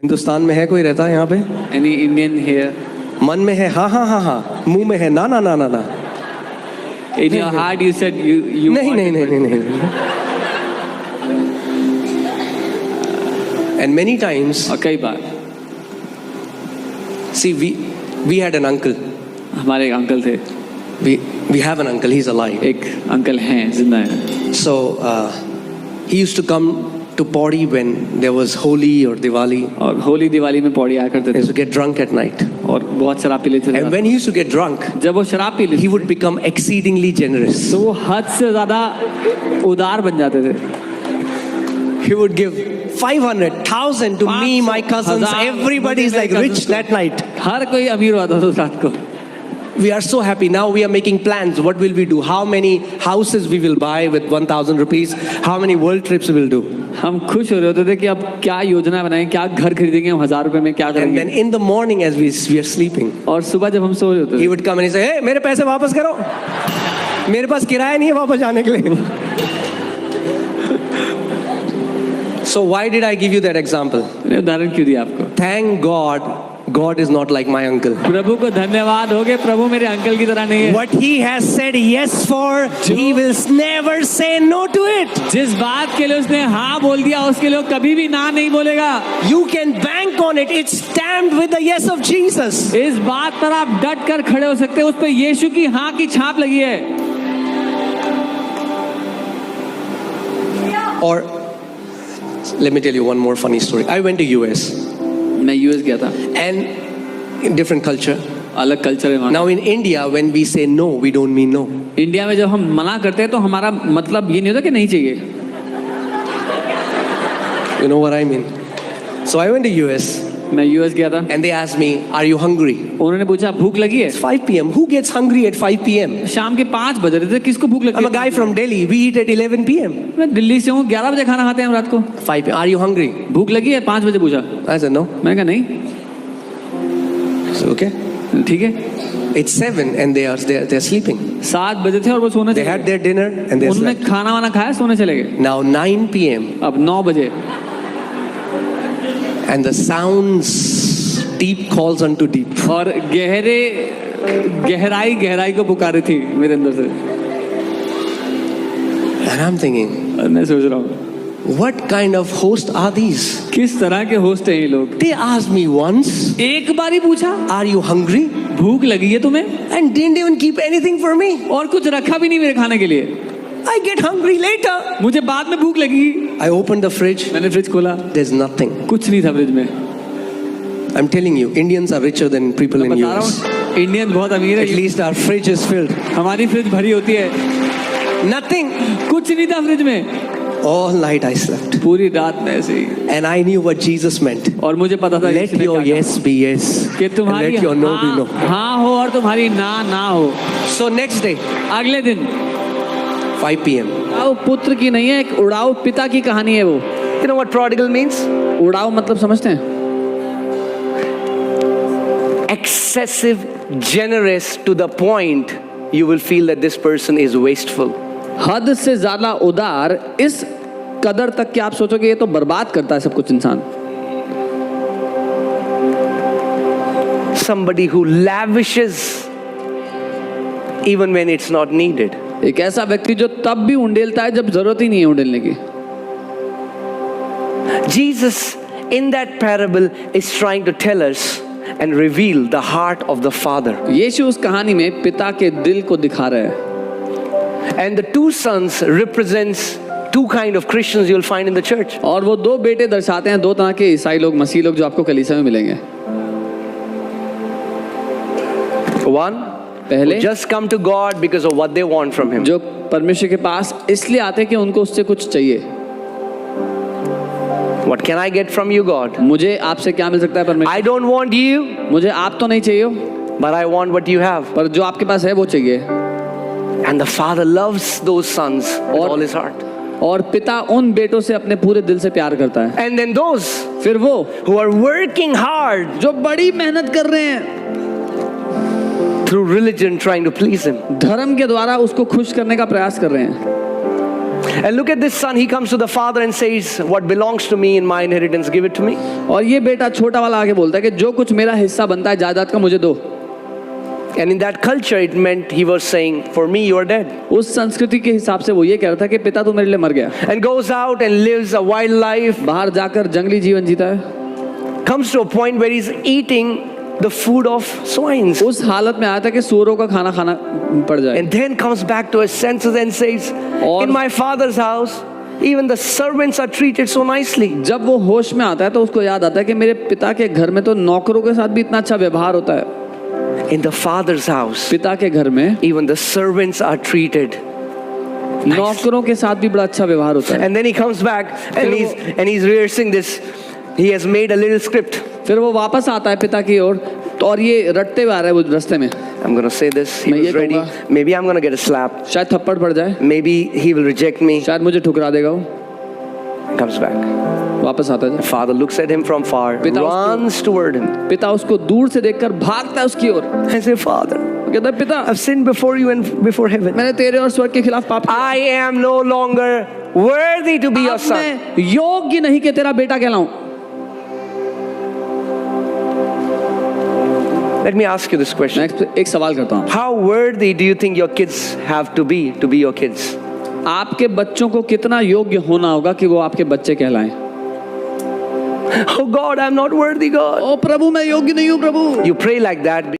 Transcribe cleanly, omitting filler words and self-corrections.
हिंदुस्तान में है कोई रहता है यहाँ पे? Any Indian here? मन में है हाँ हाँ हाँ हाँ, मुंह में है ना ना ना ना ना। In your heart you said you नहीं want नहीं it, नहीं नहीं नहीं। And many times, और कई बार see we had an uncle. हमारे एक अंकल थे, We have an uncle. He's alive. एक अंकल हैं, जिंदा हैं। So he used to come to Pauri when there was Holi or Diwali. और होली दिवाली में पौड़ी आया करते He used थे to get drunk at night. और बहुत शराब पी लेते थे। And when he used to get drunk, जब वो शराब पी लेते he would become exceedingly generous. तो वो हद से ज्यादा उदार बन जाते थे। He would give 500,000 to me, my cousins. 500,000 Everybody's like rich that night. हर कोई अमीर हुआ था उस रात को। We are so happy. Now we are making plans. What will we do? How many houses we will buy with 1,000 rupees? How many world trips we will do? हम खुश हो रहे होते थे कि अब क्या योजना बनाएं, क्या घर खरीदेंगे हम 1,000 रुपए में, क्या And then करेंगे। in the morning as we are sleeping, और सुबह जब हम सो रहे होते he थे, would come and he say, hey, मेरे पैसे वापस करो. मेरे पास किराया नहीं है वापस जाने के लिए. So why did I give you that example? मैंने उदाहरण क्यों दिया आपको? Thank God, God is not like my uncle. प्रभु को धन्यवाद हो गए, प्रभु मेरे अंकल की तरह नहीं है। What he has said yes for, he will never say no to it. जिस बात के लिए उसने हाँ बोल दिया, उसके लिए कभी भी ना नहीं बोलेगा। You can bank on it. It's stamped with the yes of Jesus. इस बात पर आप डट कर खड़े हो सकते हैं, उस पर यीशु की हाँ की छाप लगी है। Or let me tell you one more funny story. I went to US मैं यूएस गया था, and in different culture. अलग कल्चर है वहाँ। Now in India, when we say no, we don't mean no. India में जब हम मना करते हैं तो हमारा मतलब ये नहीं होता कि नहीं चाहिए। You know what I mean? So I went to US मैं यूएस गया था, and they asked me, "Are you hungry?" उन्होंने पूछा भूख लगी है? It's 5 p.m. Who gets hungry at 5 p.m.? शाम के 5 बज रहे थे, किसको भूख लगी? I'm a guy from Delhi. We eat at 11 p.m. मैं दिल्ली से हूँ, 11 बजे खाना खाते हैं हम रात को। 5 p.m. Are you hungry? भूख लगी है? 5 बजे पूछा। I said no. मैंने कहा नहीं। So, okay. ठीक है। It's 7 and they're sleeping. 7 बजे थे और वो सोने They चले had गए। their dinner and they उन्होंने slept. खाना वाना खाया, सोने चले गए। Now 9 p.m. अब 9 बजे and the sounds deep calls unto deep. और गहराई को पुकारी थी मेरे अंदर से। And I'm thinking, और मैं सोच रहा हूँ what kind of host are these? किस तरह के होस्ट हैं ये लोग। They asked me once, एक बार ही पूछा are you hungry? भूख लगी है तुम्हें, And didn't even keep anything for me. और कुछ रखा भी नहीं मेरे खाने के लिए। I get hungry later. मुझे बाद में भूख लगी। I opened the fridge. मैंने फ्रिज खोला, There's nothing. कुछ नहीं था फ्रिज में। I'm telling you, Indians are richer than people मैं in बता रहा US. हूँ इंडियन बहुत अमीर At है, least our fridge is filled. हमारी फ्रिज भरी होती है। Nothing. कुछ नहीं था फ्रिज में। All night I slept. पूरी रात में ऐसे ही। And I knew what Jesus meant. और मुझे पता था Let यीशु ने your क्या yes be yes. कहा, कि And तुम्हारी let your no be no. हाँ हो और तुम्हारी ना हो। So next day, अगले दिन 5 p.m. उड़ाऊ पुत्र की नहीं है, एक उड़ाऊ पिता की कहानी है वो। You know what prodigal means? उड़ाऊ मतलब समझते हैं? Excessive generous to the point you will feel that this person is wasteful. हद से ज्यादा उदार, इस कदर तक कि आप सोचोगे ये तो बर्बाद करता है सब कुछ इंसान। Somebody who lavishes even when it's not needed. एक ऐसा व्यक्ति जो तब भी उंडेलता है जब जरूरत ही नहीं है उंडेलने की। Jesus in that parable is trying to tell us and reveal the heart of the Father. यीशु उस कहानी में पिता के दिल को दिखा रहा है। And the two sons represents two kind of Christians you'll find in the church. और वो 2 बेटे दर्शाते हैं 2 तरह के ईसाई लोग, मसीह लोग जो आपको कलीसिया में मिलेंगे। One, पहले who just come to God because of what they want from Him. जो परमेश्वर के पास इसलिए आते हैं कि उनको उससे कुछ चाहिए। What can I get from you, God? मुझे आपसे क्या मिल सकता है परमेश्वर? I don't want you, मुझे आप तो नहीं चाहिए, but I want what you have. पर जो आपके पास है वो चाहिए। And the Father loves those sons with all His heart. और पिता उन बेटों से अपने पूरे दिल से प्यार करता है। And then those फिर वो who are working hard जो बड़ी मेहनत कर रहे हैं through religion trying to please Him. धर्म के द्वारा उसको खुश करने का प्रयास कर रहे हैं। And look at this son. He comes to the father and says, "What belongs to me in my inheritance, give it to me." और ये बेटा छोटा वाला आगे बोलता है कि जो कुछ मेरा हिस्सा बनता है जायदाद का मुझे दो। And in that culture, it meant he was saying, "For me, you are dead." उस संस्कृति के हिसाब से वो ये कह रहा था कि पिता तू मेरे लिए मर गया। And goes out and lives a wild life. बाहर जाकर जंगली जीवन जीता है। Comes to a point where he's eating the food of swines. उस हालत में आया था कि सूअरों का खाना खाना पड़ जाए। And then comes back to his senses and says, और- "In my father's house, even the servants are treated so nicely." जब वो होश में आता है तो उसको याद आता है कि मेरे पिता के घर में तो नौकरों के साथ भी इतना अच्छा व्यवहार होता है। In the father's house, पिता के घर में even the servants are treated. नौकरों के साथ भी बड़ा अच्छा व्यवहार होता है। And then he comes back and he's rehearsing this. He has made a little script. फिर वो वापस आता है पिता की ओर और ये रटते हुए आ रहा है वो रास्ते में। I'm going to say this. He मैं ये was ready. कहूँगा। Maybe I'm going to get a slap. शायद थप्पड़ पड़ जाए, Maybe he will reject me. शायद मुझे ठुकरा देगा वो। Comes back. वापस आता है। Father looks at him from far, पिता उसको- runs toward him. पिता उसको दूर से देखकर भागता है उसकी ओर। I say, "Father, वो कहता है पिता I've sinned before you and before heaven. मैंने तेरे और स्वर्ग के खिलाफ पाप किया। I am no longer worthy to be your अब son." मैं योग्य नहीं कि तेरा बेटा कहलाऊं। Let me ask you this question. मैं एक सवाल करता हूँ, How worthy do you think your kids have to be your kids? आपके बच्चों को कितना योग्य होना होगा कि वो आपके बच्चे कहलाएं? Oh God, I'm not worthy, God. ओ प्रभु मैं योग्य नहीं हूँ प्रभु। You pray like that